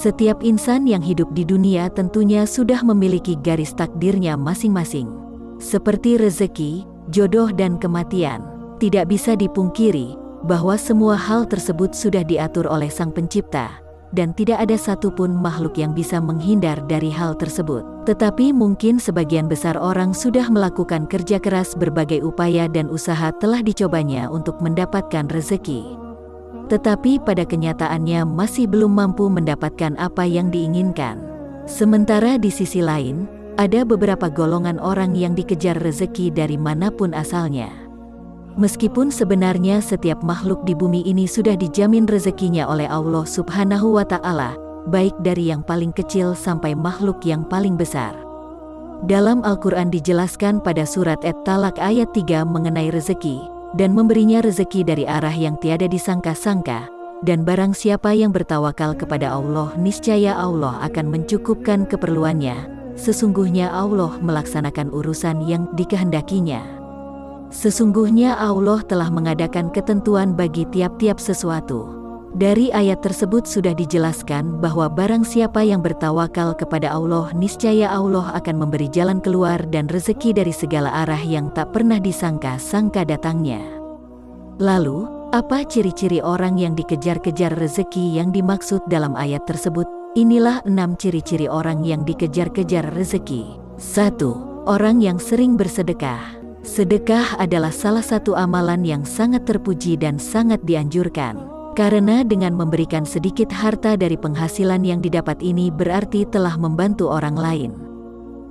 Setiap insan yang hidup di dunia tentunya sudah memiliki garis takdirnya masing-masing. Seperti rezeki, jodoh dan kematian, tidak bisa dipungkiri bahwa semua hal tersebut sudah diatur oleh Sang Pencipta, dan tidak ada satupun makhluk yang bisa menghindar dari hal tersebut. Tetapi mungkin sebagian besar orang sudah melakukan kerja keras, berbagai upaya dan usaha telah dicobanya untuk mendapatkan rezeki. Tetapi pada kenyataannya masih belum mampu mendapatkan apa yang diinginkan. Sementara di sisi lain, ada beberapa golongan orang yang dikejar rezeki dari manapun asalnya. Meskipun sebenarnya setiap makhluk di bumi ini sudah dijamin rezekinya oleh Allah Subhanahu wa Ta'ala, baik dari yang paling kecil sampai makhluk yang paling besar. Dalam Al-Quran dijelaskan pada surat At-Talaq ayat 3 mengenai rezeki, dan memberinya rezeki dari arah yang tiada disangka-sangka, dan barang siapa yang bertawakal kepada Allah, niscaya Allah akan mencukupkan keperluannya. Sesungguhnya Allah melaksanakan urusan yang dikehendakinya. Sesungguhnya Allah telah mengadakan ketentuan bagi tiap-tiap sesuatu. Dari ayat tersebut sudah dijelaskan bahwa barang siapa yang bertawakal kepada Allah, niscaya Allah akan memberi jalan keluar dan rezeki dari segala arah yang tak pernah disangka-sangka datangnya. Lalu, apa ciri-ciri orang yang dikejar-kejar rezeki yang dimaksud dalam ayat tersebut? Inilah 6 ciri-ciri orang yang dikejar-kejar rezeki. 1. Orang yang sering bersedekah. Sedekah adalah salah satu amalan yang sangat terpuji dan sangat dianjurkan. Karena dengan memberikan sedikit harta dari penghasilan yang didapat ini berarti telah membantu orang lain.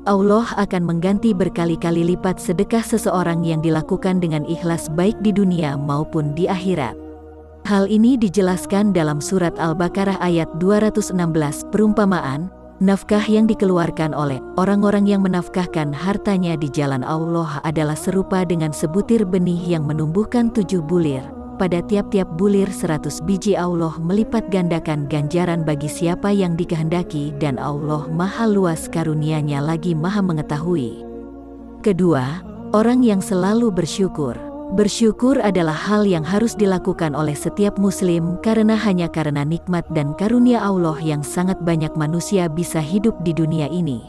Allah akan mengganti berkali-kali lipat sedekah seseorang yang dilakukan dengan ikhlas baik di dunia maupun di akhirat. Hal ini dijelaskan dalam surat Al-Baqarah ayat 216, perumpamaan, nafkah yang dikeluarkan oleh orang-orang yang menafkahkan hartanya di jalan Allah adalah serupa dengan sebutir benih yang menumbuhkan 7 bulir. Pada tiap-tiap bulir 100 biji. Allah melipat gandakan ganjaran bagi siapa yang dikehendaki, dan Allah maha luas karunia-Nya lagi maha mengetahui. Kedua, orang yang selalu bersyukur. Bersyukur adalah hal yang harus dilakukan oleh setiap muslim karena hanya karena nikmat dan karunia Allah yang sangat banyak manusia bisa hidup di dunia ini.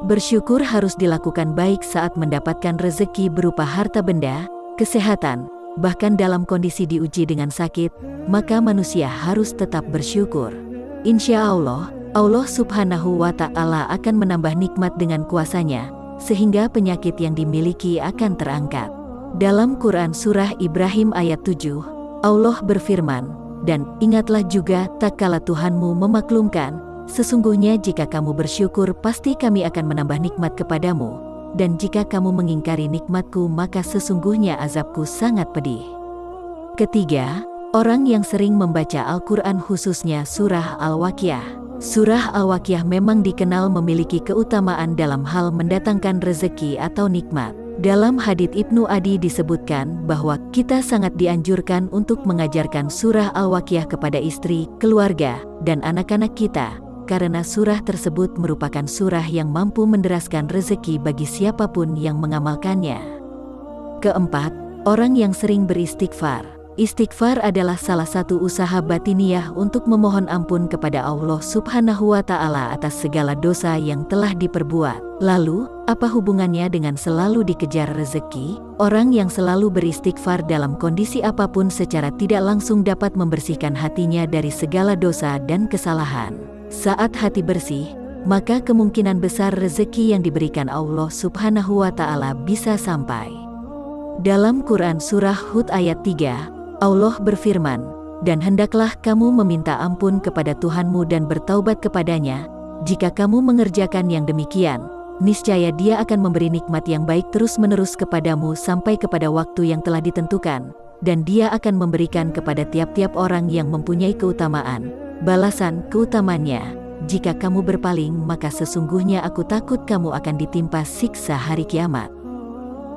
Bersyukur harus dilakukan baik saat mendapatkan rezeki berupa harta benda, kesehatan, bahkan dalam kondisi diuji dengan sakit, maka manusia harus tetap bersyukur. Insya Allah, Allah Subhanahu wa Ta'ala akan menambah nikmat dengan kuasa-Nya, sehingga penyakit yang dimiliki akan terangkat. Dalam Quran Surah Ibrahim ayat 7, Allah berfirman, "Dan ingatlah juga tak kala Tuhanmu memaklumkan, sesungguhnya jika kamu bersyukur pasti kami akan menambah nikmat kepadamu. Dan jika kamu mengingkari nikmatku maka sesungguhnya azabku sangat pedih." Ketiga, orang yang sering membaca Al-Quran khususnya surah Al-Waqiah. Surah Al-Waqiah memang dikenal memiliki keutamaan dalam hal mendatangkan rezeki atau nikmat. Dalam hadits Ibnu Adi disebutkan bahwa kita sangat dianjurkan untuk mengajarkan surah Al-Waqiah kepada istri, keluarga, dan anak-anak kita, karena surah tersebut merupakan surah yang mampu menderaskan rezeki bagi siapapun yang mengamalkannya. Keempat, orang yang sering beristighfar. Istighfar adalah salah satu usaha batiniyah untuk memohon ampun kepada Allah Subhanahu wa Ta'ala atas segala dosa yang telah diperbuat. Lalu, apa hubungannya dengan selalu dikejar rezeki? Orang yang selalu beristighfar dalam kondisi apapun secara tidak langsung dapat membersihkan hatinya dari segala dosa dan kesalahan. Saat hati bersih, maka kemungkinan besar rezeki yang diberikan Allah Subhanahu wa Ta'ala bisa sampai. Dalam Quran Surah Hud ayat 3, Allah berfirman, "Dan hendaklah kamu meminta ampun kepada Tuhanmu dan bertaubat kepadanya. Jika kamu mengerjakan yang demikian, niscaya Dia akan memberi nikmat yang baik terus-menerus kepadamu sampai kepada waktu yang telah ditentukan, dan Dia akan memberikan kepada tiap-tiap orang yang mempunyai keutamaan balasan keutamannya. Jika kamu berpaling, maka sesungguhnya aku takut kamu akan ditimpa siksa hari kiamat."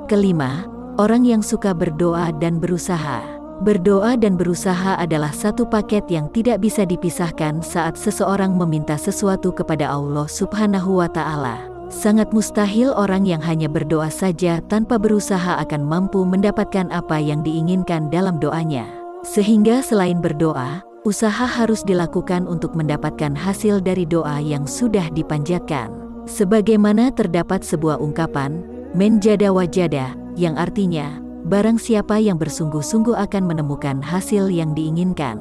Kelima, orang yang suka berdoa dan berusaha. Berdoa dan berusaha adalah satu paket yang tidak bisa dipisahkan saat seseorang meminta sesuatu kepada Allah Subhanahu wa Ta'ala. Sangat mustahil orang yang hanya berdoa saja tanpa berusaha akan mampu mendapatkan apa yang diinginkan dalam doanya. Sehingga selain berdoa, Usaha harus dilakukan untuk mendapatkan hasil dari doa yang sudah dipanjatkan. Sebagaimana terdapat sebuah ungkapan, men jada wajada, yang artinya, barang siapa yang bersungguh-sungguh akan menemukan hasil yang diinginkan.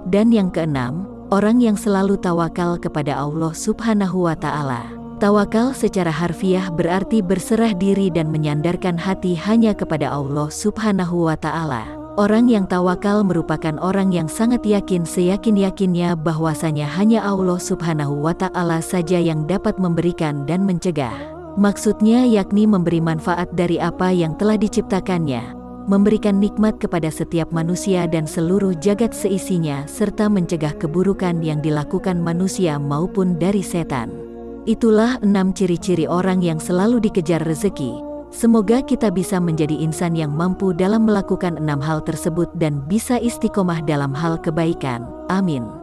Dan yang keenam, orang yang selalu tawakal kepada Allah Subhanahu wa Ta'ala. Tawakal secara harfiah berarti berserah diri dan menyandarkan hati hanya kepada Allah Subhanahu wa Ta'ala. Orang yang tawakal merupakan orang yang sangat yakin seyakin-yakinnya bahwasanya hanya Allah Subhanahu wa Ta'ala saja yang dapat memberikan dan mencegah. Maksudnya yakni memberi manfaat dari apa yang telah diciptakannya, memberikan nikmat kepada setiap manusia dan seluruh jagat seisinya, serta mencegah keburukan yang dilakukan manusia maupun dari setan. Itulah 6 ciri-ciri orang yang selalu dikejar rezeki. Semoga kita bisa menjadi insan yang mampu dalam melakukan 6 hal tersebut dan bisa istiqomah dalam hal kebaikan. Amin.